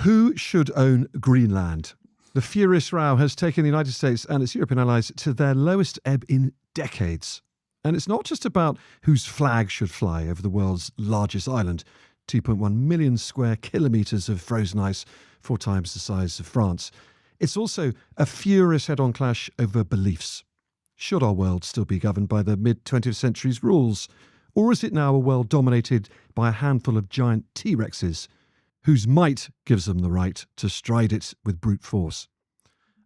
Who should own Greenland? The furious row has taken the United States and its European allies to their lowest ebb in decades. And it's not just about whose flag should fly over the world's largest island, 2.1 million square kilometres of frozen ice, 4 times the size of France. It's also a furious head-on clash over beliefs. Should our world still be governed by the mid-20th century's rules? Or is it now a world dominated by a handful of giant T-Rexes, whose might gives them the right to stride it with brute force?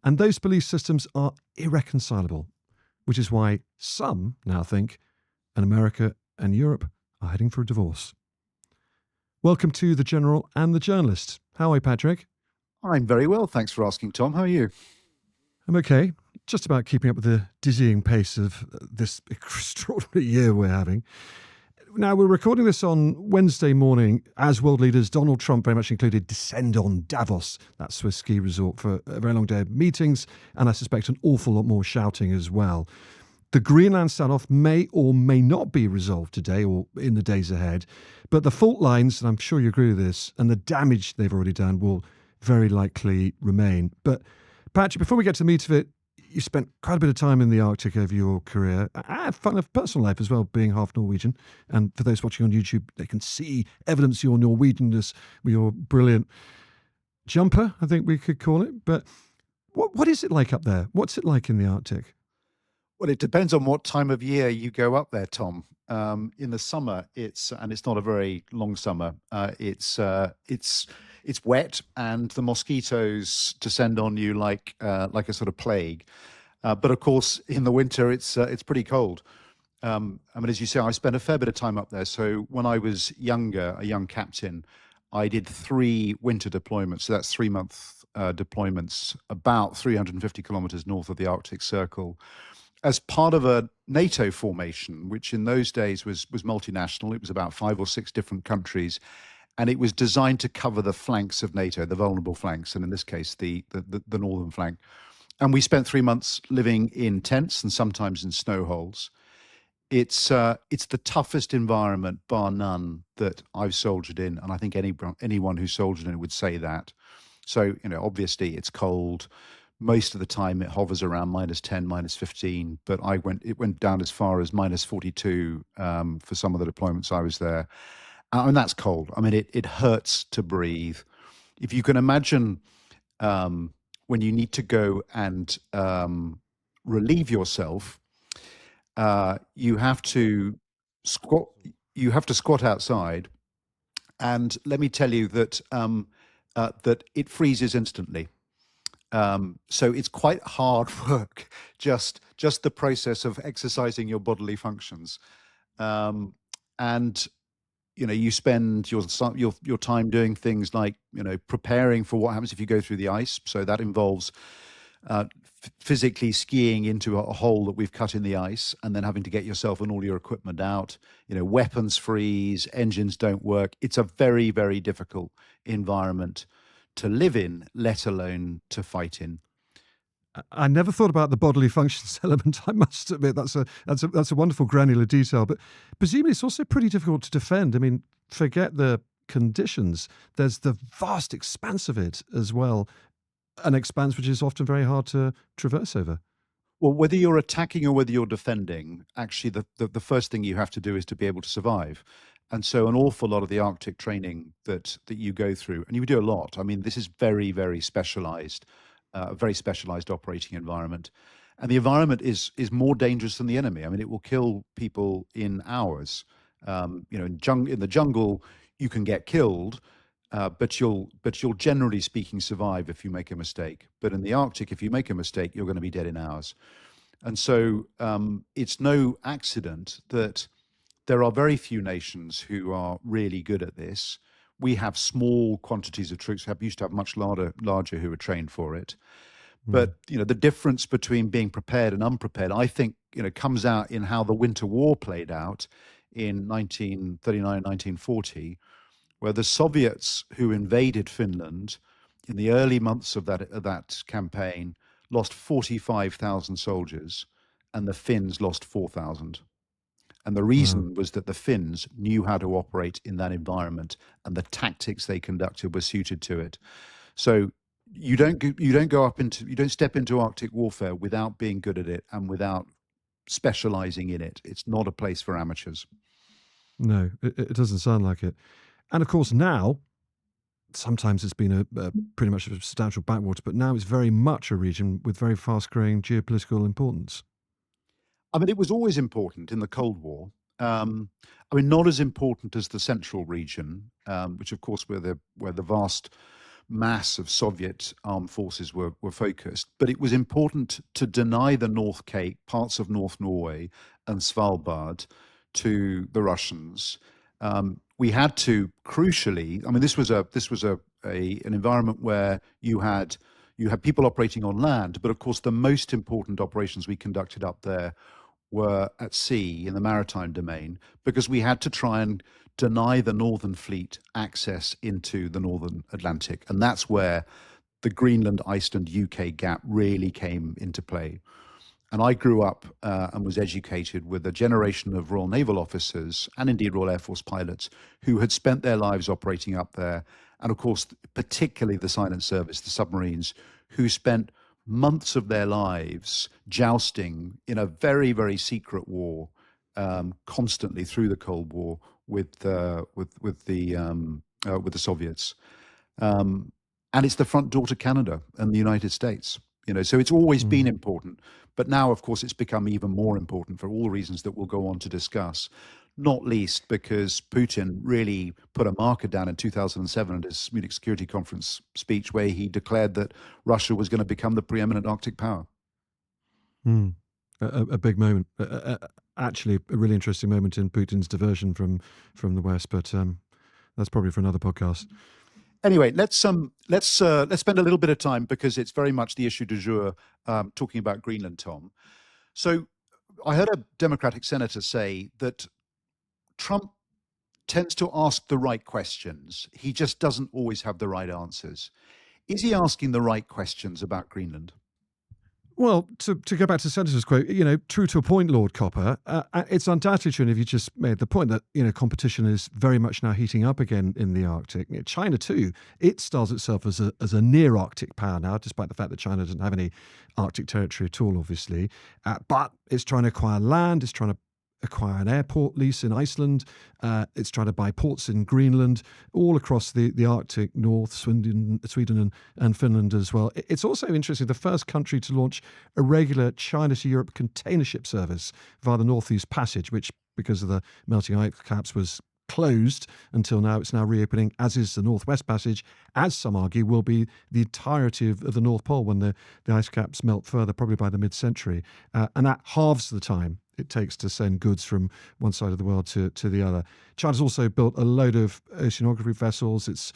And those belief systems are irreconcilable, which is why some now think America and Europe are heading for a divorce. Welcome to The General and the Journalist. How are you, Patrick? I'm very well, thanks for asking, Tom. How are you? I'm okay. Just about keeping up with the dizzying pace of this extraordinary year we're having. Now, we're recording this on Wednesday morning as world leaders, Donald Trump very much included, descend on Davos, that Swiss ski resort, for a very long day of meetings, and I suspect an awful lot more shouting as well. The Greenland standoff may or may not be resolved today or in the days ahead, but the fault lines, and I'm sure you agree with this, and the damage they've already done will very likely remain. But Patrick, before we get to the meat of it, you spent quite a bit of time in the Arctic over your career. I have fun of personal life as well, being half Norwegian. And for those watching on YouTube, they can see evidence of your Norwegianness with your brilliant jumper, I think we could call it. But what is it like up there? What's it like in the Arctic? Well, it depends on what time of year you go up there, Tom. In the summer, it's not a very long summer. It's wet, and the mosquitoes descend on you like a sort of plague. But of course, in the winter, it's pretty cold. I mean, as you say, I spent a fair bit of time up there. So when I was younger, a young captain, I did 3 winter deployments. So that's 3-month deployments, about 350 kilometers north of the Arctic Circle, as part of a NATO formation, which in those days was multinational. It was about 5 or 6 different countries, and it was designed to cover the flanks of NATO, the vulnerable flanks, and in this case, the northern flank. And we spent 3 months living in tents and sometimes in snow holes. It's the toughest environment, bar none, that I've soldiered in, and I think anyone who soldiered in it would say that. So, obviously it's cold. Most of the time it hovers around -10, -15, but it went down as far as -42 for some of the deployments I was there. And that's cold. I mean, it hurts to breathe. If you can imagine when you need to go and relieve yourself, you have to squat outside, and let me tell you that that it freezes instantly. So it's quite hard work, just the process of exercising your bodily functions, and you spend your time doing things like preparing for what happens if you go through the ice. So that involves physically skiing into a hole that we've cut in the ice, and then having to get yourself and all your equipment out. Weapons freeze, engines don't work. It's a very, very difficult environment to live in, let alone to fight in. I never thought about the bodily functions element. I must admit that's a wonderful granular detail. But presumably it's also pretty difficult to defend. I mean, forget the conditions. There's the vast expanse of it as well, an expanse which is often very hard to traverse over. Well, whether you're attacking or whether you're defending, actually the first thing you have to do is to be able to survive. And so an awful lot of the Arctic training that you go through, and you do a lot. I mean, this is very, very specialized, a very specialized operating environment. And the environment is more dangerous than the enemy. I mean, it will kill people in hours. In the jungle, you can get killed, but you'll generally speaking survive if you make a mistake. But in the Arctic, if you make a mistake, you're going to be dead in hours. And so it's no accident that there are very few nations who are really good at this. We have small quantities of troops. We used to have much larger who are trained for it. But the difference between being prepared and unprepared, I think, comes out in how the Winter War played out in 1939, 1940, where the Soviets who invaded Finland in the early months of that campaign lost 45,000 soldiers, and the Finns lost 4,000. And the Wow. reason was that the Finns knew how to operate in that environment, and the tactics they conducted were suited to it. So you don't step into Arctic warfare without being good at it and without specializing in it. It's not a place for amateurs. No, it doesn't sound like it. And of course, now, sometimes it's been a pretty much a substantial backwater, but now it's very much a region with very fast growing geopolitical importance. I mean, it was always important in the Cold War. Um, I mean, not as important as the central region, which, of course, where the vast mass of Soviet armed forces were focused. But it was important to deny the North Cape, parts of North Norway, and Svalbard to the Russians. We had to, crucially, I mean, this was an environment where you had people operating on land, but of course, the most important operations we conducted up there were at sea in the maritime domain, because we had to try and deny the Northern Fleet access into the Northern Atlantic. And that's where the Greenland, Iceland, UK gap really came into play. And I grew up and was educated with a generation of Royal Naval officers and indeed Royal Air Force pilots who had spent their lives operating up there. And of course, particularly the silent service, the submarines, who spent months of their lives jousting in a very, very secret war, constantly through the Cold War with the Soviets, and it's the front door to Canada and the United States. So it's always been important, but now, of course, it's become even more important for all the reasons that we'll go on to discuss. Not least because Putin really put a marker down in 2007 at his Munich Security Conference speech, where he declared that Russia was going to become the preeminent Arctic power. Mm. A big moment. Actually, a really interesting moment in Putin's diversion from the West, but that's probably for another podcast. Anyway, let's spend a little bit of time, because it's very much the issue du jour, talking about Greenland, Tom. So I heard a Democratic senator say that Trump tends to ask the right questions. He just doesn't always have the right answers. Is he asking the right questions about Greenland? Well, to go back to the senator's quote, true to a point, Lord Copper, it's undoubtedly true, and if you just made the point that, competition is very much now heating up again in the Arctic. China, too, it styles itself as a near-Arctic power now, despite the fact that China doesn't have any Arctic territory at all, obviously. But it's trying to acquire land, it's trying to acquire an airport lease in Iceland. It's trying to buy ports in Greenland, all across the Arctic North, Sweden and Finland as well. It's also interesting, the first country to launch a regular China to Europe container ship service via the Northeast Passage, which, because of the melting ice caps, was closed until now. It's now reopening, as is the Northwest Passage, as some argue will be the entirety of the North Pole when the ice caps melt further, probably by the mid-century. And that halves the time it takes to send goods from one side of the world to the other. China's also built a load of oceanography vessels. It's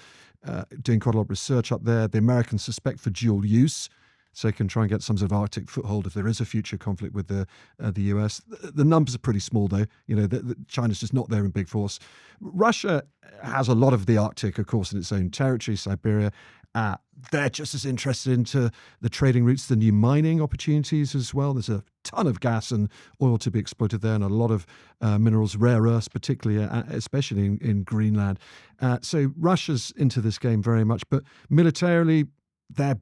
doing quite a lot of research up there. The Americans suspect for dual use, so they can try and get some sort of Arctic foothold if there is a future conflict with the US. The numbers are pretty small, though. China's just not there in big force. Russia has a lot of the Arctic, of course, in its own territory, Siberia. They're just as interested into the trading routes, the new mining opportunities as well. There's a ton of gas and oil to be exploited there, and a lot of minerals, rare earths, particularly, especially in Greenland. So Russia's into this game very much, but militarily, they're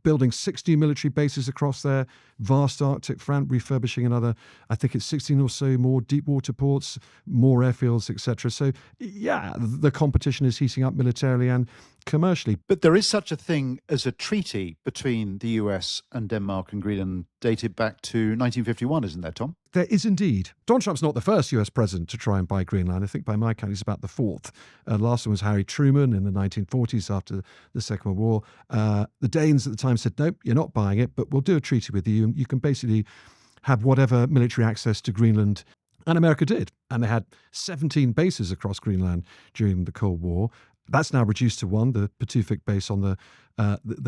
building 6 new military bases across there, vast Arctic front, refurbishing another, I think it's 16 or so more deep water ports, more airfields, etc. So, yeah, the competition is heating up militarily and commercially. But there is such a thing as a treaty between the US and Denmark and Greenland, dated back to 1951, isn't there, Tom? There is indeed. Donald Trump's not the first US president to try and buy Greenland. I think by my count, he's about the fourth. Last one was Harry Truman in the 1940s after the Second World War. The Danes at the time said, nope, you're not buying it, but we'll do a treaty with you. And you can basically have whatever military access to Greenland. And America did. And they had 17 bases across Greenland during the Cold War. That's now reduced to one, the Patuxent base on the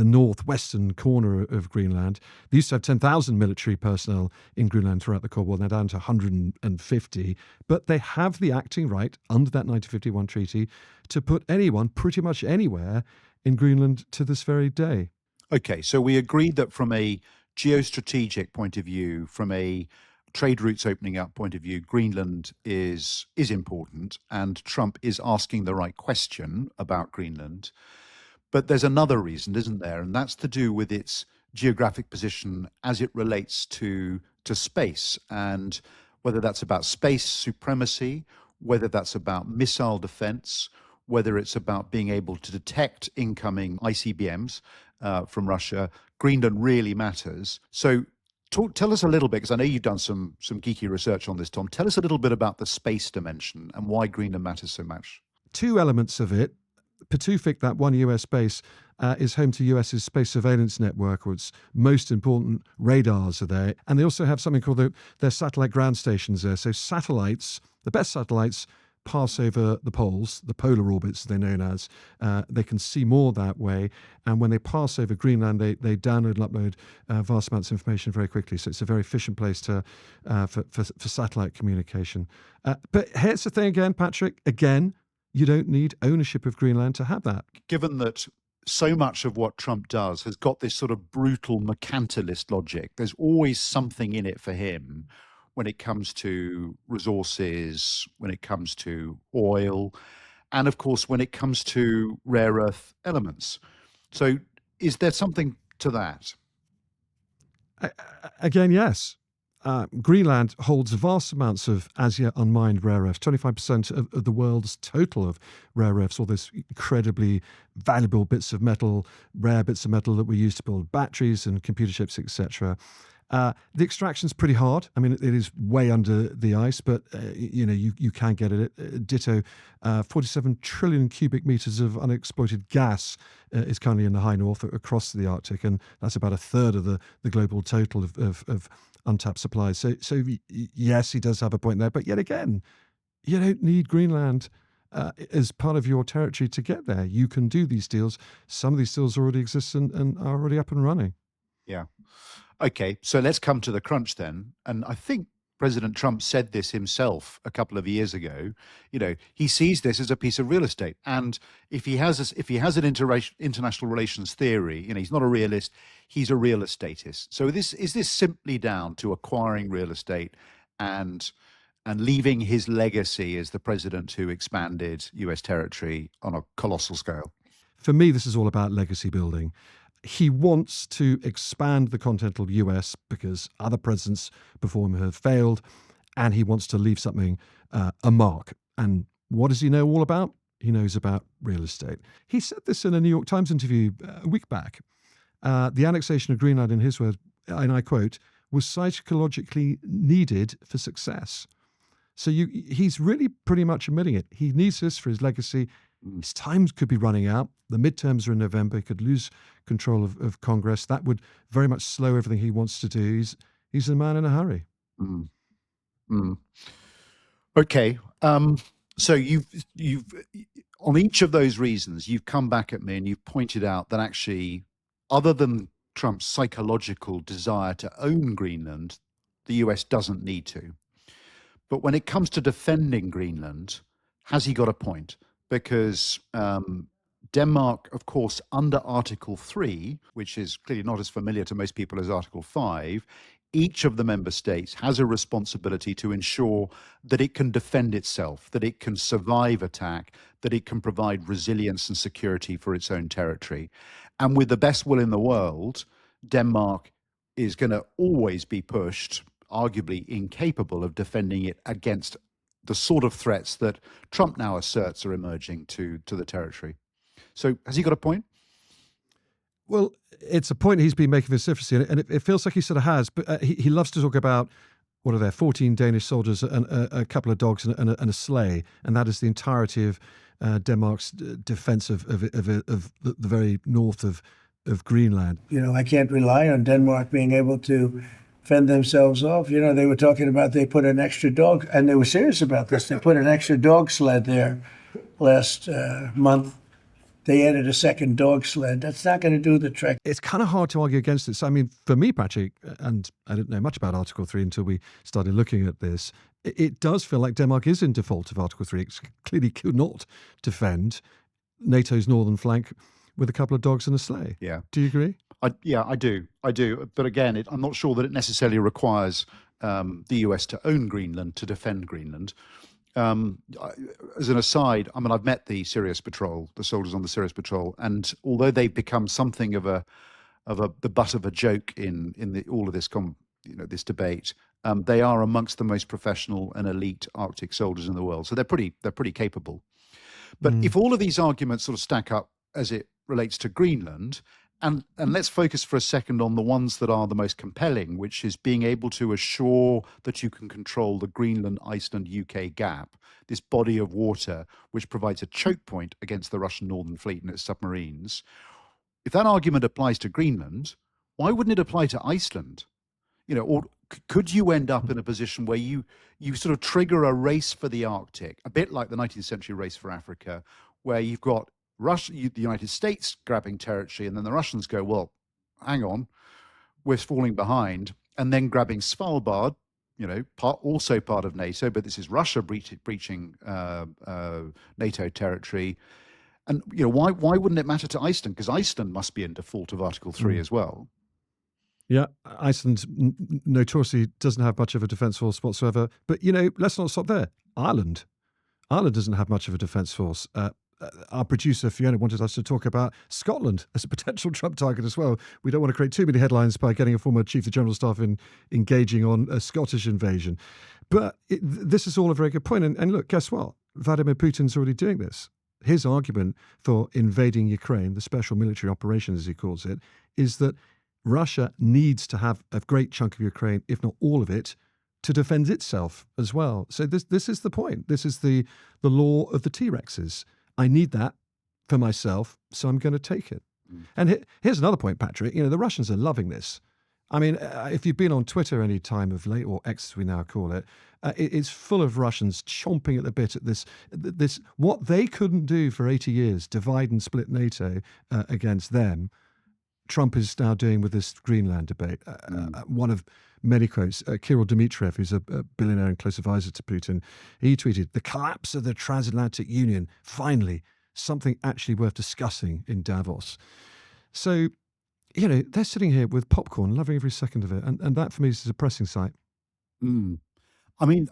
northwestern corner of Greenland. They used to have 10,000 military personnel in Greenland throughout the Cold War. They're down to 150. But they have the acting right under that 1951 treaty to put anyone pretty much anywhere in Greenland to this very day. Okay, so we agreed that from a geostrategic point of view, from a trade routes opening up point of view, Greenland is important, and Trump is asking the right question about Greenland. But there's another reason, isn't there? And that's to do with its geographic position as it relates to space, and whether that's about space supremacy, whether that's about missile defense, whether it's about being able to detect incoming ICBMs from Russia. Greenland really matters. So tell us a little bit, because I know you've done some geeky research on this, Tom. Tell us a little bit about the space dimension and why Greenland matters so much. Two elements of it. Patufik, that one US base, is home to US's space surveillance network, or its most important radars are there. And they also have something called their satellite ground stations there. So satellites, the best satellites, pass over the poles, the polar orbits they're known as. They can see more that way. And when they pass over Greenland, they download and upload vast amounts of information very quickly. So it's a very efficient place for satellite communication. But here's the thing again, Patrick, you don't need ownership of Greenland to have that. Given that so much of what Trump does has got this sort of brutal mercantilist logic, there's always something in it for him when it comes to resources, when it comes to oil, and of course, when it comes to rare earth elements. So is there something to that? Again, yes. Greenland holds vast amounts of as yet unmined rare earths, 25% of the world's total of rare earths, all those incredibly valuable bits of metal, rare bits of metal that we use to build batteries and computer chips, etc. The extraction's pretty hard. I mean, it is way under the ice, but you can get it. Ditto, 47 trillion cubic meters of unexploited gas is currently in the high north across the Arctic, and that's about a third of the global total of untapped supplies. So yes, he does have a point there, but yet again, you don't need Greenland as part of your territory to get there. You can do these deals. Some of these deals already exist and are already up and running. Yeah. Okay, so let's come to the crunch then. And I think President Trump said this himself a couple of years ago. He sees this as a piece of real estate, and if he has an international relations theory, he's not a realist, he's a real estatist. So is this simply down to acquiring real estate and leaving his legacy as the president who expanded U.S. territory on a colossal scale? For me, this is all about legacy building. He wants to expand the continental US because other presidents before him have failed, and he wants to leave something, a mark. And what does he know all about? He knows about real estate. He said this in a New York Times interview a week back. The annexation of Greenland, in his words, and I quote, was psychologically needed for success. So he's really pretty much admitting it. He needs this for his legacy. His time could be running out. The midterms are in November. He could lose control of Congress. That would very much slow everything he wants to do. He's a man in a hurry. Okay. So you've on each of those reasons, you've come back at me and you've pointed out that actually, other than Trump's psychological desire to own Greenland, the US doesn't need to. But when it comes to defending Greenland, has he got a point? Because Denmark, of course, under Article 3, which is clearly not as familiar to most people as Article 5, each of the member states has a responsibility to ensure that it can defend itself, that it can survive attack, that it can provide resilience and security for its own territory. And with the best will in the world, Denmark is going to always be pushed, arguably incapable of defending it against the sort of threats that Trump now asserts are emerging to the territory. So has he got a point? Well, it's a point he's been making vociferously, and it feels like he sort of has, but he loves to talk about, what are there, 14 Danish soldiers and a couple of dogs and a sleigh, and that is the entirety of Denmark's defense of the very north of Greenland. I can't rely on Denmark being able to fend themselves off. They were talking about they put an extra dog, and they were serious about this. They put an extra dog sled there last month. They added a second dog sled. That's not going to do the trick. It's kind of hard to argue against this. I mean, for me, Patrick, and I didn't know much about Article 3 until we started looking at this, it does feel like Denmark is in default of Article 3. It clearly could not defend NATO's northern flank with a couple of dogs and a sleigh. Yeah. Do you agree? I do. But again, I'm not sure that it necessarily requires the US to own Greenland, to defend Greenland. As an aside, I mean, I've met the Sirius Patrol, the soldiers on the Sirius Patrol, and although they've become something of the butt of a joke in all of this this debate, they are amongst the most professional and elite Arctic soldiers in the world. So they're pretty capable. But if all of these arguments sort of stack up as it relates to Greenland, and let's focus for a second on the ones that are the most compelling, which is being able to assure that you can control the Greenland, Iceland, UK gap, this body of water which provides a choke point against the Russian Northern Fleet and its submarines. If that argument applies to Greenland, why wouldn't it apply to Iceland? Or could you end up in a position where you sort of trigger a race for the Arctic, a bit like the 19th century race for Africa, where you've got the United States grabbing territory, and then the Russians go, well, hang on, we're falling behind, and then grabbing Svalbard, also part of NATO, but this is Russia breaching NATO territory. And why wouldn't it matter to Iceland? Because Iceland must be in default of Article 3 as well. Yeah, Iceland notoriously doesn't have much of a defence force whatsoever. But, let's not stop there. Ireland doesn't have much of a defence force. Our producer, Fiona, wanted us to talk about Scotland as a potential Trump target as well. We don't want to create too many headlines by getting a former Chief of General Staff engaging on a Scottish invasion. But this is all a very good point. And look, guess what? Vladimir Putin's already doing this. His argument for invading Ukraine, the special military operation, as he calls it, is that Russia needs to have a great chunk of Ukraine, if not all of it, to defend itself as well. So this is the point. This is the law of the T-Rexes. I need that for myself, so I'm going to take it. And here's another point, Patrick. The Russians are loving this. I mean, if you've been on Twitter any time of late, or X as we now call it, it's full of Russians chomping at the bit at this what they couldn't do for 80 years, divide and split NATO against them. Trump is now doing with this Greenland debate. One of many quotes, Kirill Dmitriev, who's a billionaire and close advisor to Putin, he tweeted, "The collapse of the transatlantic union, finally, something actually worth discussing in Davos." So, they're sitting here with popcorn, loving every second of it. And that, for me, is a depressing sight. I mean,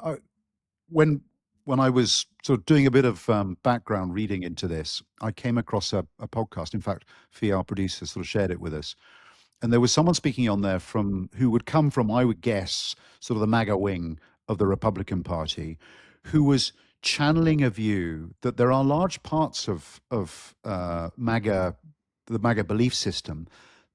when I was sort of doing a bit of background reading into this, I came across a podcast. In fact, Fia, our producer, sort of shared it with us. And there was someone speaking on there who would come from, I would guess, sort of the MAGA wing of the Republican Party, who was channeling a view that there are large parts of MAGA, the MAGA belief system,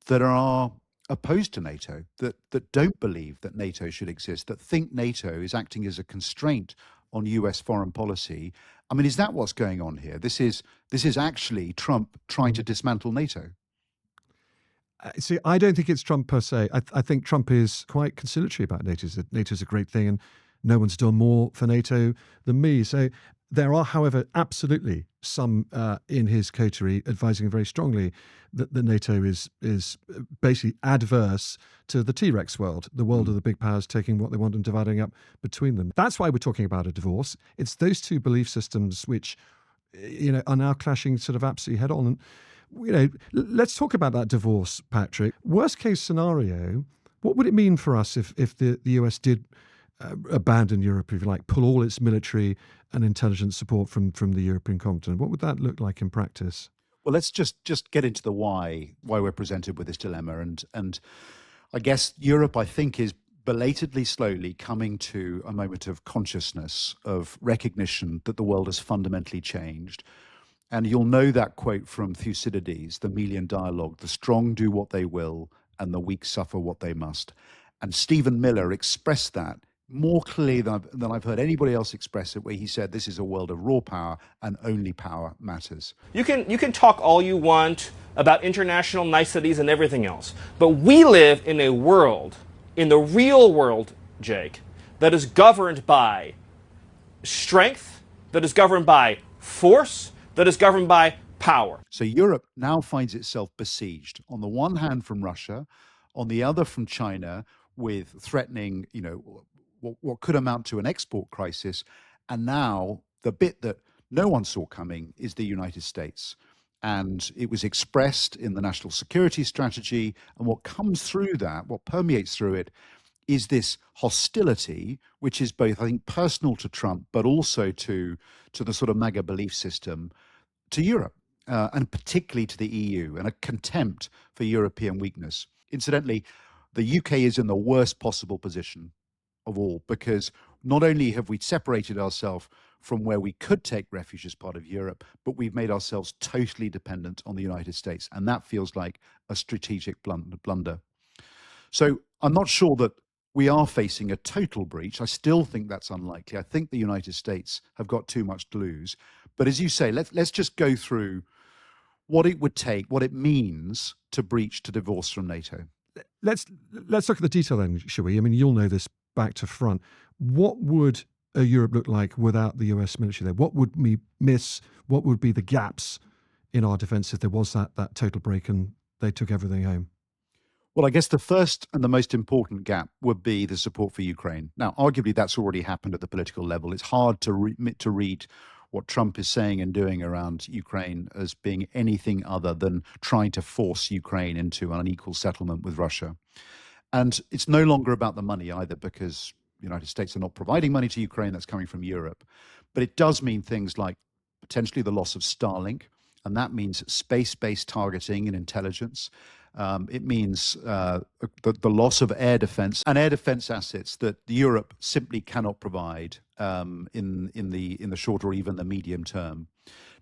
that are opposed to NATO, that don't believe that NATO should exist, that think NATO is acting as a constraint on US foreign policy. I mean, is that what's going on here? This is actually Trump trying to dismantle NATO. See, I don't think it's Trump per se. I think Trump is quite conciliatory about NATO. NATO's a great thing, and no one's done more for NATO than me. So there are, however, absolutely some in his coterie advising very strongly that NATO is basically adverse to the T-Rex world, the world of the big powers taking what they want and dividing up between them. That's why we're talking about a divorce. It's those two belief systems which, are now clashing sort of absolutely head on. And, let's talk about that divorce, Patrick. Worst case scenario, what would it mean for us if the US did abandon Europe, if you like, pull all its military and intelligence support from the European continent? What would that look like in practice? Well, let's just get into the why we're presented with this dilemma. And I guess Europe, I think, is belatedly slowly coming to a moment of consciousness, of recognition that the world has fundamentally changed. And you'll know that quote from Thucydides, the Melian dialogue: "The strong do what they will, and the weak suffer what they must." And Stephen Miller expressed that more clearly than I've heard anybody else express it, where he said this is a world of raw power and only power matters. You can talk all you want about international niceties and everything else, but we live in a world, in the real world, Jake, that is governed by strength, that is governed by force, that is governed by power. So Europe now finds itself besieged, on the one hand from Russia, on the other from China, with threatening, what could amount to an export crisis. And now the bit that no one saw coming is the United States. And it was expressed in the national security strategy. And what comes through that, what permeates through it, is this hostility, which is both, I think, personal to Trump, but also to the sort of MAGA belief system, to Europe, and particularly to the EU, and a contempt for European weakness. Incidentally, the UK is in the worst possible position of all, because not only have we separated ourselves from where we could take refuge as part of Europe, but we've made ourselves totally dependent on the United States. And that feels like a strategic blunder. So I'm not sure that we are facing a total breach. I still think that's unlikely. I think the United States have got too much to lose. But as you say, let's just go through what it would take, what it means to breach, to divorce from NATO. Let's look at the detail then, shall we? I mean, you'll know this back to front. What would a Europe look like without the US military there? What would we miss? What would be the gaps in our defence if there was that total break and they took everything home? Well, I guess the first and the most important gap would be the support for Ukraine. Now, arguably, that's already happened at the political level. It's hard to read what Trump is saying and doing around Ukraine as being anything other than trying to force Ukraine into an unequal settlement with Russia. And it's no longer about the money either, because the United States are not providing money to Ukraine. That's coming from Europe. But it does mean things like potentially the loss of Starlink, and that means space-based targeting and intelligence. It means the loss of air defense and air defense assets that Europe simply cannot provide in the short or even the medium term.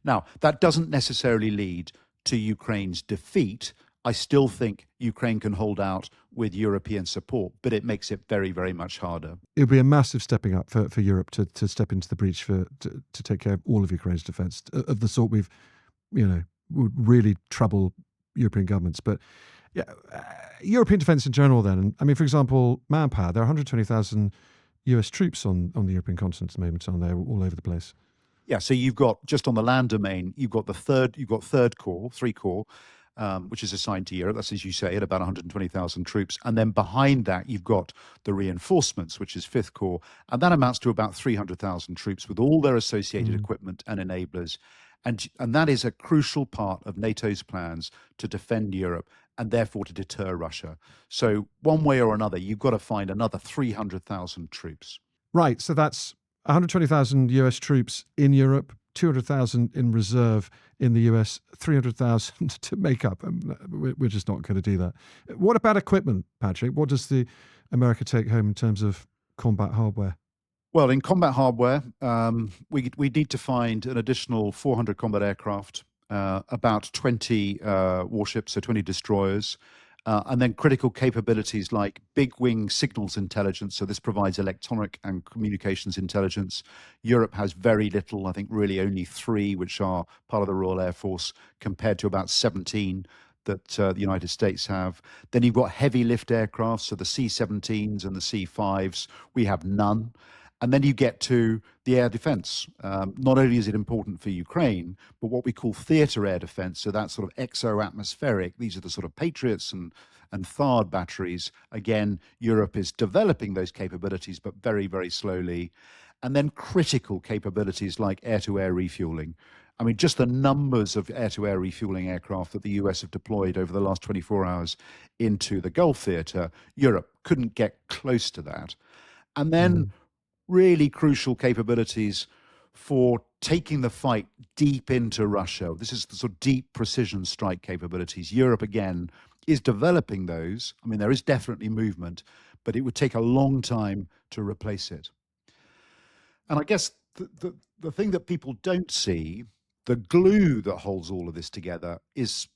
Now, that doesn't necessarily lead to Ukraine's defeat. I still think Ukraine can hold out with European support, but it makes it very, very much harder. It would be a massive stepping up for Europe to step into the breach to take care of all of Ukraine's defence, of the sort would really trouble European governments. But yeah, European defence in general then. I mean, for example, manpower, there are 120,000 US troops on the European continent at the moment, aren't they, all over the place? Yeah, so you've got, just on the land domain, you've got third corps, three corps, which is assigned to Europe. That's, as you say, at about 120,000 troops. And then behind that, you've got the reinforcements, which is Fifth Corps. And that amounts to about 300,000 troops with all their associated equipment and enablers. And that is a crucial part of NATO's plans to defend Europe and therefore to deter Russia. So one way or another, you've got to find another 300,000 troops. Right. So that's 120,000 US troops in Europe, 200,000 in reserve in the US, 300,000 to make up. We're just not going to do that. What about equipment, Patrick? What does the America take home in terms of combat hardware? Well, in combat hardware, we need to find an additional 400 combat aircraft, about 20 warships, so 20 destroyers, and then critical capabilities like big wing signals intelligence. So this provides electronic and communications intelligence. Europe has very little, I think really only 3, which are part of the Royal Air Force, compared to about 17 that the United States have. Then you've got heavy lift aircraft, so the C-17s and the C-5s, we have none. And then you get to the air defense. Not only is it important for Ukraine, but what we call theater air defense, so that's sort of exo-atmospheric. These are the sort of Patriots and THAAD batteries. Again, Europe is developing those capabilities, but very, very slowly. And then critical capabilities like air-to-air refueling. I mean, just the numbers of air-to-air refueling aircraft that the US have deployed over the last 24 hours into the Gulf theater, Europe couldn't get close to that. And then really crucial capabilities for taking the fight deep into Russia. This is the sort of deep precision strike capabilities. Europe, again, is developing those. I mean, there is definitely movement, but it would take a long time to replace it. And I guess the thing that people don't see, the glue that holds all of this together, is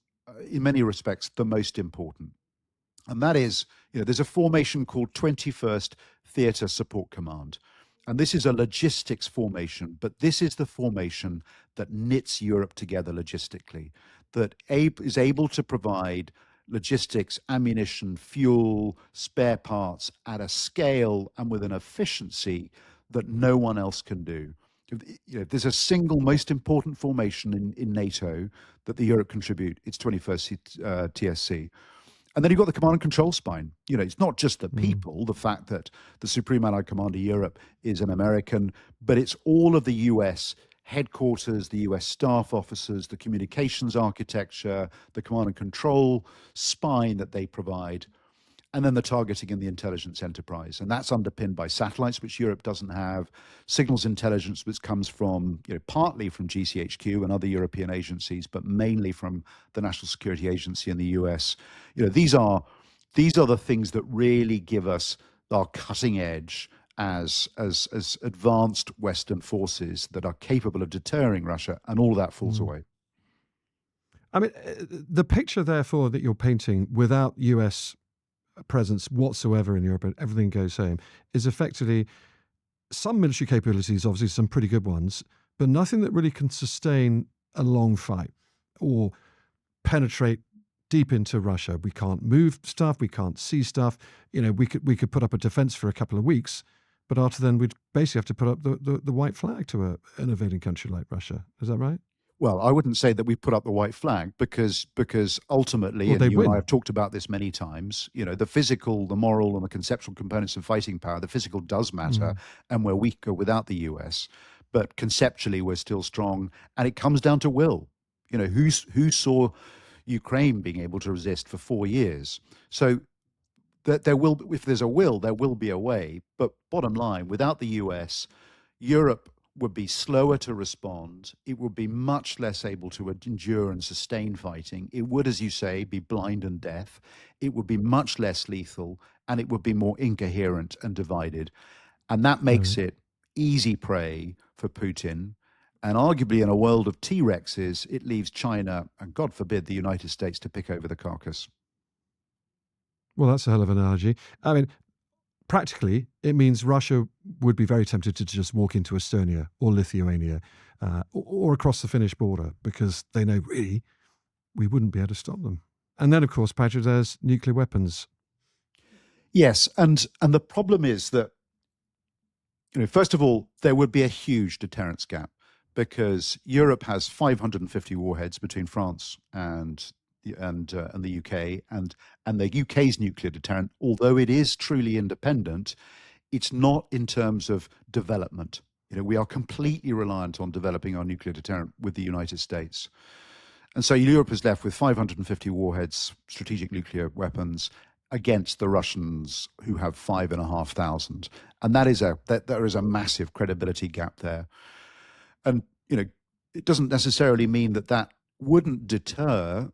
in many respects the most important. And that is, there's a formation called 21st Theatre Support Command. And this is a logistics formation, but this is the formation that knits Europe together logistically, that is able to provide logistics, ammunition, fuel, spare parts at a scale and with an efficiency that no one else can do. There's a single most important formation in NATO that the Europe contribute, it's 21st TSC. And then you've got the command and control spine. It's not just the people, the fact that the Supreme Allied Commander Europe is an American, but it's all of the US headquarters, the US staff officers, the communications architecture, the command and control spine that they provide. and then the targeting and the intelligence enterprise. And that's underpinned by satellites, which Europe doesn't have, signals intelligence, which comes from, partly from GCHQ and other European agencies, but mainly from the National Security Agency in the US. These are the things that really give us our cutting edge as advanced Western forces that are capable of deterring Russia, and all of that falls away. I mean, the picture, therefore, that you're painting without US presence whatsoever in Europe and everything goes home is effectively some military capabilities, obviously some pretty good ones, but nothing that really can sustain a long fight or penetrate deep into Russia. We can't move stuff, we can't see stuff. We could put up a defense for a couple of weeks, but after then we'd basically have to put up the white flag to an invading country like Russia. Is that right? Well, I wouldn't say that we put up the white flag because ultimately, Well, and you and I have talked about this many times, the physical, the moral, and the conceptual components of fighting power, the physical does matter, and we're weaker without the US. But conceptually, we're still strong, and it comes down to will. Who saw Ukraine being able to resist for 4 years? So that if there's a will, there will be a way. But bottom line, without the US, Europe would be slower to respond. It would be much less able to endure and sustain fighting. It would, as you say, be blind and deaf. It would be much less lethal, and it would be more incoherent and divided. And that makes it easy prey for Putin. And arguably, in a world of T-Rexes, it leaves China, and God forbid, the United States, to pick over the carcass. Well, that's a hell of an analogy. I mean, practically, it means Russia would be very tempted to just walk into Estonia or Lithuania or across the Finnish border because they know really we wouldn't be able to stop them. And then, of course, Patrick, there's nuclear weapons. Yes, and the problem is that, first of all, there would be a huge deterrence gap because Europe has 550 warheads between France and the UK, and the UK's nuclear deterrent, although it is truly independent, it's not in terms of development. We are completely reliant on developing our nuclear deterrent with the United States. And so Europe is left with 550 warheads, strategic nuclear weapons, against the Russians, who have 5,500. And there is a massive credibility gap there. And, it doesn't necessarily mean that wouldn't deter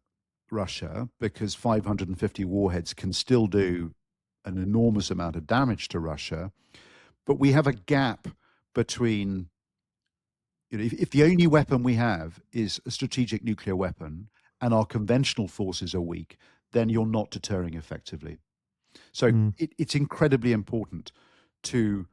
Russia, because 550 warheads can still do an enormous amount of damage to Russia. But we have a gap between, if the only weapon we have is a strategic nuclear weapon and our conventional forces are weak, then you're not deterring effectively. So it's incredibly important to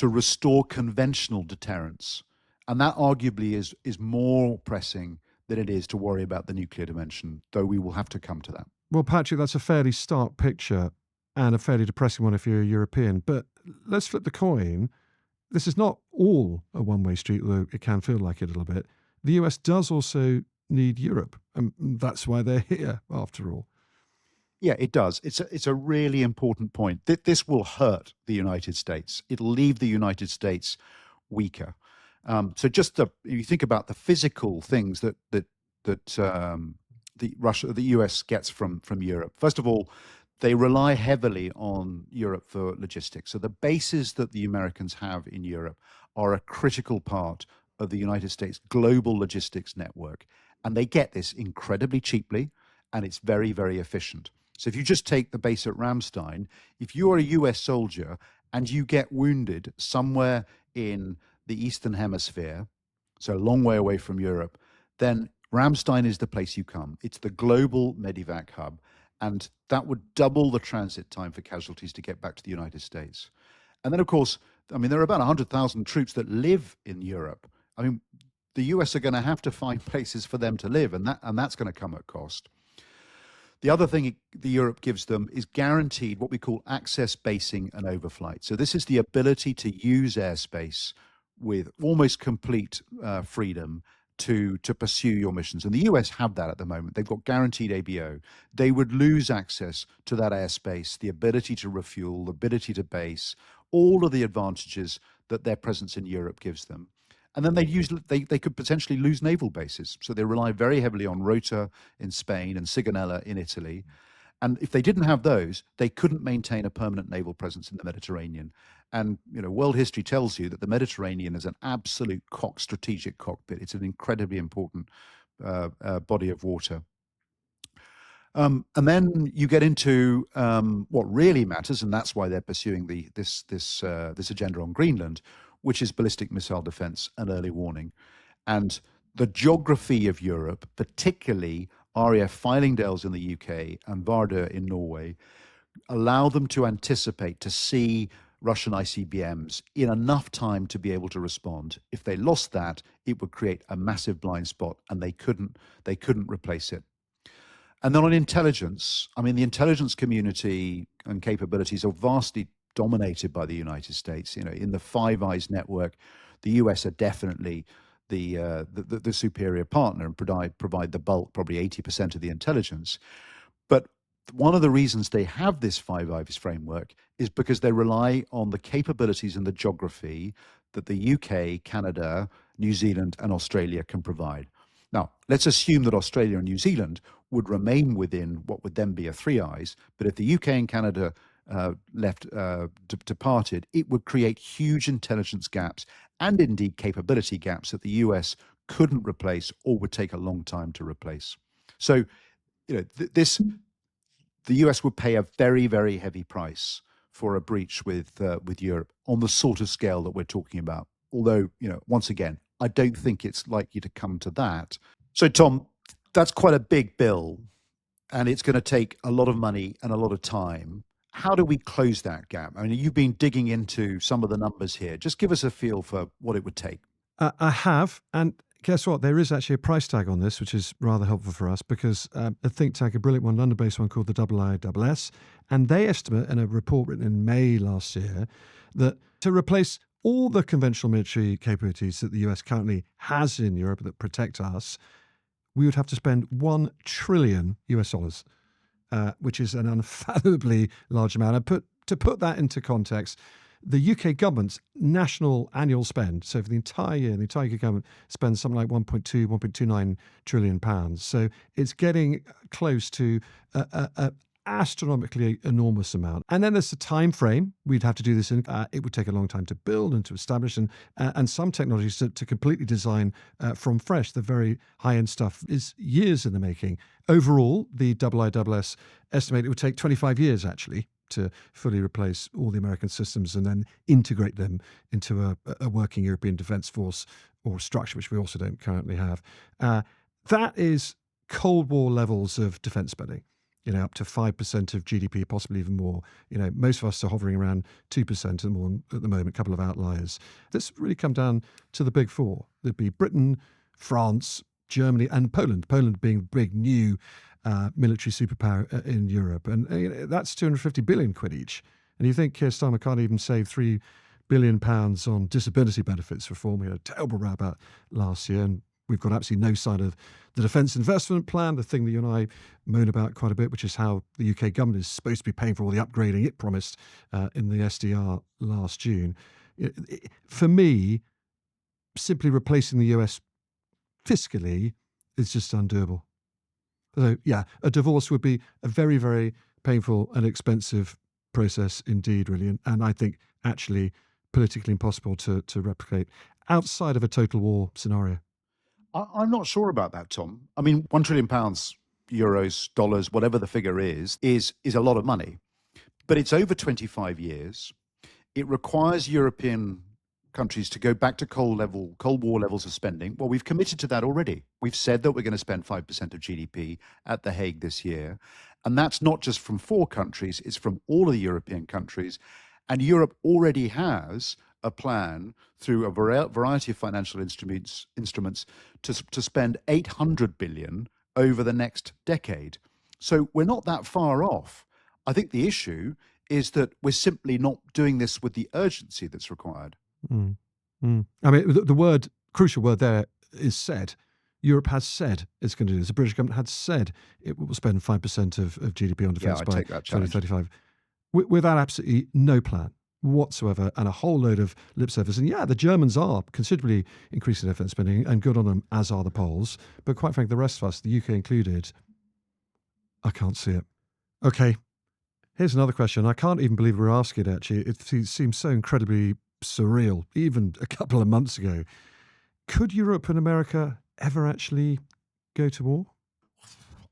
restore conventional deterrence. And that arguably is more pressing than it is to worry about the nuclear dimension, though we will have to come to that. Well, Patrick, that's a fairly stark picture and a fairly depressing one if you're a European. But let's flip the coin. This is not all a one-way street, though it can feel like it a little bit. The US does also need Europe, and that's why they're here, after all. Yeah, it does. It's a really important point. This will hurt the United States. It'll leave the United States weaker. So just you think about the physical things that the US gets from Europe. First of all, they rely heavily on Europe for logistics. So the bases that the Americans have in Europe are a critical part of the United States global logistics network. And they get this incredibly cheaply, and it's very, very efficient. So if you just take the base at Ramstein, if you are a US soldier and you get wounded somewhere in the Eastern Hemisphere, so a long way away from Europe, then Ramstein is the place you come. It's the global Medivac hub, and that would double the transit time for casualties to get back to the United States. And then, of course, there are about 100,000 troops that live in Europe. The US are going to have to find places for them to live, and that's going to come at cost. The other thing the Europe gives them is guaranteed what we call access basing and overflight. So this is the ability to use airspace with almost complete freedom to pursue your missions. And the US have that at the moment. They've got guaranteed ABO. They would lose access to that airspace, the ability to refuel, the ability to base, all of the advantages that their presence in Europe gives them. And then they could potentially lose naval bases. So they rely very heavily on Rota in Spain and Sigonella in Italy. And if they didn't have those, they couldn't maintain a permanent naval presence in the Mediterranean. And world history tells you that the Mediterranean is an absolute strategic cockpit. It's an incredibly important body of water. And then you get into what really matters, and that's why they're pursuing this agenda on Greenland, which is ballistic missile defense and early warning. And the geography of Europe, particularly RAF Fylingdales in the UK and Vardø in Norway, allow them to anticipate, to see Russian ICBMs in enough time to be able to respond. If they lost that, it would create a massive blind spot, and they couldn't replace it. And then on intelligence, I mean, the intelligence community and capabilities are vastly dominated by the United States. In the Five Eyes network, the US are definitely the superior partner and provide the bulk, probably 80% of the intelligence. But one of the reasons they have this Five Eyes framework is because they rely on the capabilities and the geography that the UK, Canada, New Zealand, and Australia can provide. Now, let's assume that Australia and New Zealand would remain within what would then be a Three Eyes, but if the UK and Canada departed, it would create huge intelligence gaps and indeed capability gaps that the US couldn't replace or would take a long time to replace. So, the US would pay a very, very heavy price for a breach with Europe on the sort of scale that we're talking about. Although, once again, I don't think it's likely to come to that. So, Tom, that's quite a big bill, and it's going to take a lot of money and a lot of time. How do we close that gap? I mean, you've been digging into some of the numbers here. Just give us a feel for what it would take. I have, and guess what? There is actually a price tag on this, which is rather helpful for us because a think tank, a brilliant one, London-based one called the IISS, and they estimate in a report written in May last year that to replace all the conventional military capabilities that the US currently has in Europe that protect us, we would have to spend $1 trillion US dollars. Which is an unfathomably large amount. And to put that into context, the UK government's national annual spend, so for the entire year, the entire UK government spends something like 1.29 trillion pounds. So it's getting close to a astronomically enormous amount. And then there's the time frame we'd have to do this in. It would take a long time to build and to establish, and some technologies to completely design from fresh. The very high-end stuff is years in the making. Overall, the IISS estimate it would take 25 years, actually, to fully replace all the American systems and then integrate them into a working European defence force or structure, which we also don't currently have. That is Cold War levels of defence spending. Up to 5% of GDP, possibly even more. Most of us are hovering around 2% or more at the moment, a couple of outliers. This really come down to the big four. There'd be Britain, France, Germany, and Poland. Poland being the big new military superpower in Europe. And that's 250 billion quid each. And you think Keir Starmer can't even save £3 billion on disability benefits reform. We had a terrible row about last year, and we've got absolutely no sign of the Defence Investment Plan, the thing that you and I moan about quite a bit, which is how the UK government is supposed to be paying for all the upgrading it promised in the SDR last June. For me, simply replacing the US fiscally is just undoable. So, yeah, a divorce would be a very, very painful and expensive process indeed, really. And I think actually politically impossible to replicate outside of a total war scenario. I'm not sure about that, Tom. I mean, £1 trillion, euros, dollars, whatever the figure is a lot of money. But it's over 25 years. It requires European countries to go back to Cold War levels of spending. Well, we've committed to that already. We've said that we're going to spend 5% of GDP at The Hague this year. And that's not just from 4 countries, it's from all of the European countries. And Europe already has a plan through a variety of financial instruments to spend 800 billion over the next decade. So we're not that far off. I think the issue is that we're simply not doing this with the urgency that's required. I mean, the crucial word there is said. Europe has said it's going to do this. The British government had said it will spend 5% of GDP on defence by 2035, without absolutely no plan whatsoever and a whole load of lip service. And yeah, the Germans are considerably increasing their defence spending, and good on them, as are the Poles. But quite frankly, the rest of us, the UK included, I can't see it. Okay, here's another question. I can't even believe we're asking it, actually. It seems so incredibly surreal, even a couple of months ago. Could Europe and America ever actually go to war?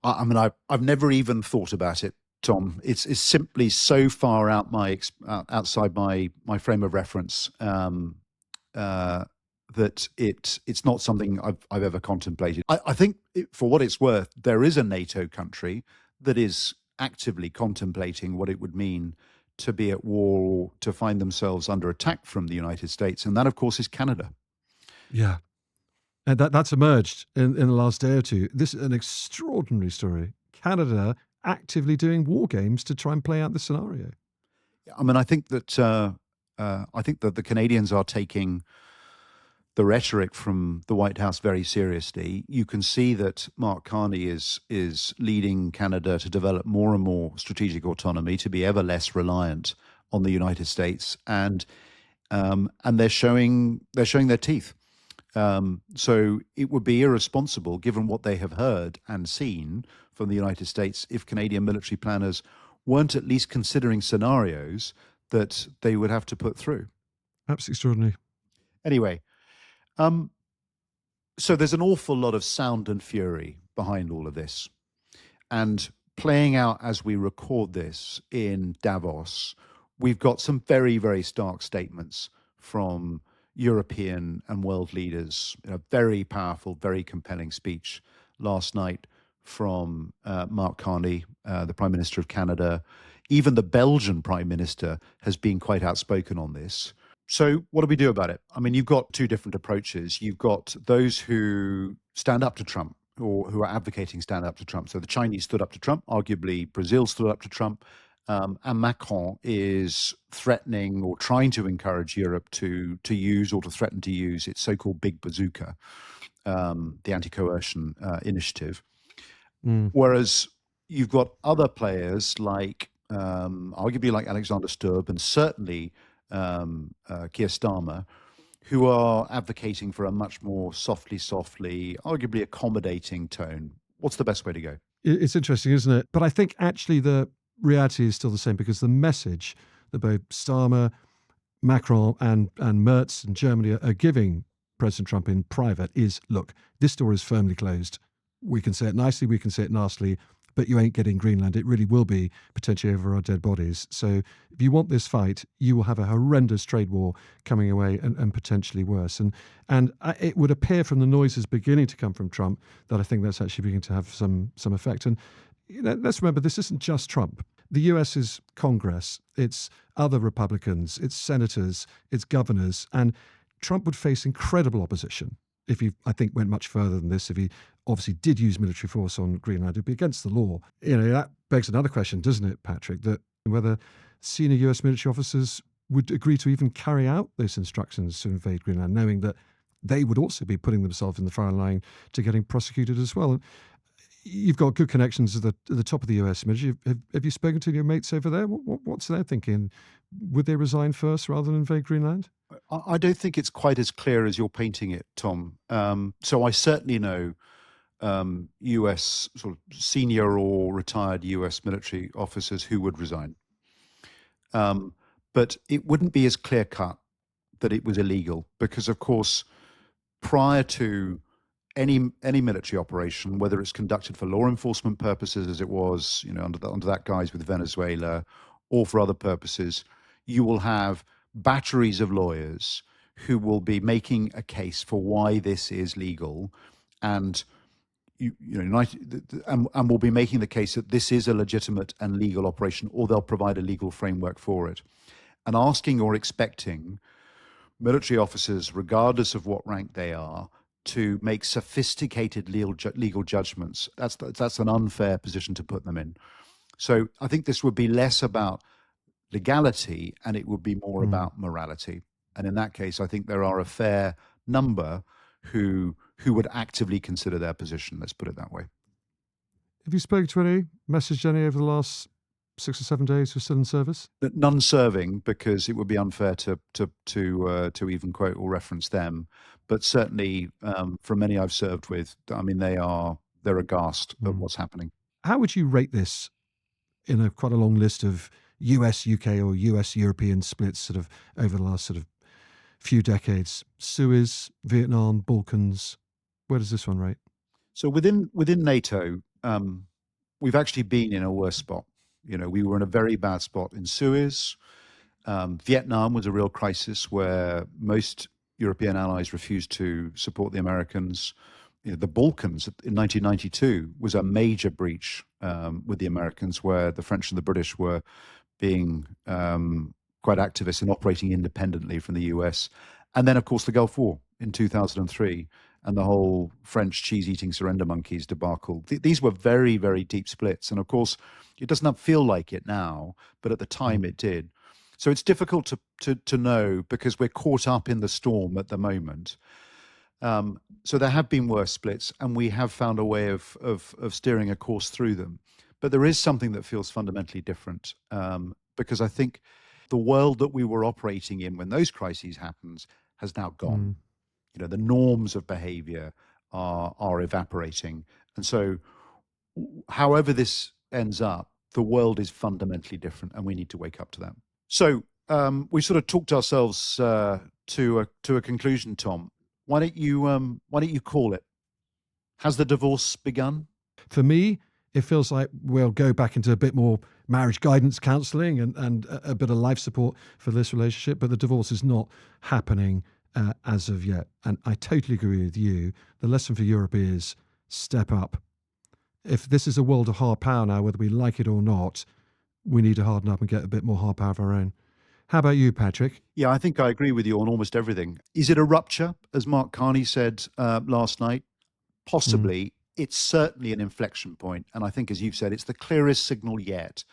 I mean, I've never even thought about it, Tom. It's simply so far outside my frame of reference that it's not something I've ever contemplated. I think, for what it's worth, there is a NATO country that is actively contemplating what it would mean to be at war or to find themselves under attack from the United States, and that, of course, is Canada. Yeah. And that's emerged in the last day or two. This is an extraordinary story. Canada actively doing war games to try and play out the scenario. I mean, I think that the Canadians are taking the rhetoric from the White House very seriously. You can see that Mark Carney is leading Canada to develop more and more strategic autonomy, to be ever less reliant on the United States, and they're showing their teeth. So it would be irresponsible, given what they have heard and seen from the United States, if Canadian military planners weren't at least considering scenarios that they would have to put through. Absolutely extraordinary. Anyway, so there's an awful lot of sound and fury behind all of this. And playing out as we record this in Davos, we've got some very, very stark statements from European and world leaders. A very powerful, very compelling speech last night from Mark Carney, the Prime Minister of Canada. Even the Belgian Prime Minister has been quite outspoken on this. So what do we do about it? I mean, you've got two different approaches. You've got those who stand up to Trump, or who are advocating stand up to Trump. So the Chinese stood up to Trump, arguably Brazil stood up to Trump, and Macron is threatening or trying to encourage Europe to use, or to threaten to use, its so-called big bazooka, the anti-coercion initiative. Whereas you've got other players like, arguably like Alexander Stubb, and certainly Keir Starmer, who are advocating for a much more softly, arguably accommodating tone. What's the best way to go? It's interesting, isn't it? But I think actually the reality is still the same, because the message that both Starmer, Macron, and Merz in Germany are giving President Trump in private is, look, this door is firmly closed. We can say it nicely, we can say it nastily, but you ain't getting Greenland. It really will be potentially over our dead bodies. So if you want this fight, you will have a horrendous trade war coming away, and potentially worse. And it would appear from the noises beginning to come from Trump that I think that's actually beginning to have some effect. And let's remember, this isn't just Trump. The US's Congress, it's other Republicans, it's senators, it's governors, and Trump would face incredible opposition if he, I think, went much further than this. If he obviously did use military force on Greenland, it'd be against the law. That begs another question, doesn't it, Patrick? That whether senior US military officers would agree to even carry out those instructions to invade Greenland, knowing that they would also be putting themselves in the firing line to getting prosecuted as well. You've got good connections at the top of the US military. Have you spoken to your mates over there? What's their thinking? Would they resign first rather than invade Greenland? I don't think it's quite as clear as you're painting it, Tom. So I certainly know US sort of senior or retired US military officers who would resign. But it wouldn't be as clear cut that it was illegal, because, of course, prior to any military operation, whether it's conducted for law enforcement purposes, as it was, under that guise with Venezuela, or for other purposes, you will have batteries of lawyers who will be making a case for why this is legal, and and will be making the case that this is a legitimate and legal operation, or they'll provide a legal framework for it, and asking or expecting military officers, regardless of what rank they are, to make sophisticated legal judgments. That's an unfair position to put them in. So I think this would be less about legality, and it would be more about morality. And in that case, I think there are a fair number who would actively consider their position. Let's put it that way. Have you spoken to any, messaged any over the last 6 or 7 days who are still in service? None serving, because it would be unfair to even quote or reference them. But certainly, from many I've served with, I mean, they're aghast at what's happening. How would you rate this in a quite a long list of US, UK or US European splits sort of over the last sort of few decades. Suez, Vietnam, Balkans. Where does this one rate? So within NATO, we've actually been in a worse spot. We were in a very bad spot in Suez. Vietnam was a real crisis where most European allies refused to support the Americans. The Balkans in 1992 was a major breach with the Americans, where the French and the British were being quite activist and operating independently from the US. And then, of course, the Gulf War in 2003 and the whole French cheese-eating surrender monkeys debacle. These were very, very deep splits. And of course, it does not feel like it now, but at the time it did. So it's difficult to know because we're caught up in the storm at the moment. So there have been worse splits, and we have found a way of steering a course through them. But there is something that feels fundamentally different because I think the world that we were operating in when those crises happened has now gone. The norms of behavior are evaporating. And so however this ends up, the world is fundamentally different, and we need to wake up to that. So we sort of talked ourselves to a conclusion, Tom. Why don't you call it? Has the divorce begun? For me, it feels like we'll go back into a bit more marriage guidance counselling and a bit of life support for this relationship, but the divorce is not happening as of yet. And I totally agree with you. The lesson for Europe is step up. If this is a world of hard power now, whether we like it or not, we need to harden up and get a bit more hard power of our own. How about you, Patrick? Yeah, I think I agree with you on almost everything. Is it a rupture, as Mark Carney said last night? Possibly. It's certainly an inflection point. And I think, as you've said, it's the clearest signal yet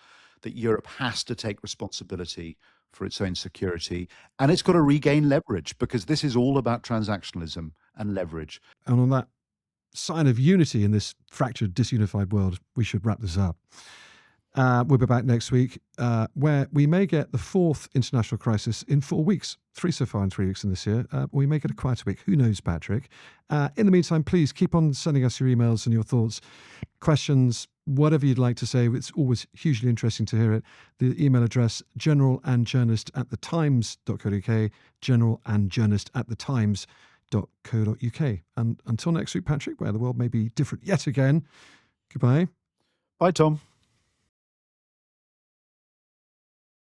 that Europe has to take responsibility for its own security. And it's got to regain leverage, because this is all about transactionalism and leverage. And on that sign of unity in this fractured, disunified world, we should wrap this up. We'll be back next week, where we may get the fourth international crisis in 4 weeks. 3 so far in 3 weeks in this year. We may get a quieter week. Who knows, Patrick? In the meantime, please keep on sending us your emails and your thoughts, questions, whatever you'd like to say. It's always hugely interesting to hear it. The email address, generalandjournalist@thetimes.co.uk, generalandjournalist@thetimes.co.uk. And until next week, Patrick, where the world may be different yet again, goodbye. Bye, Tom.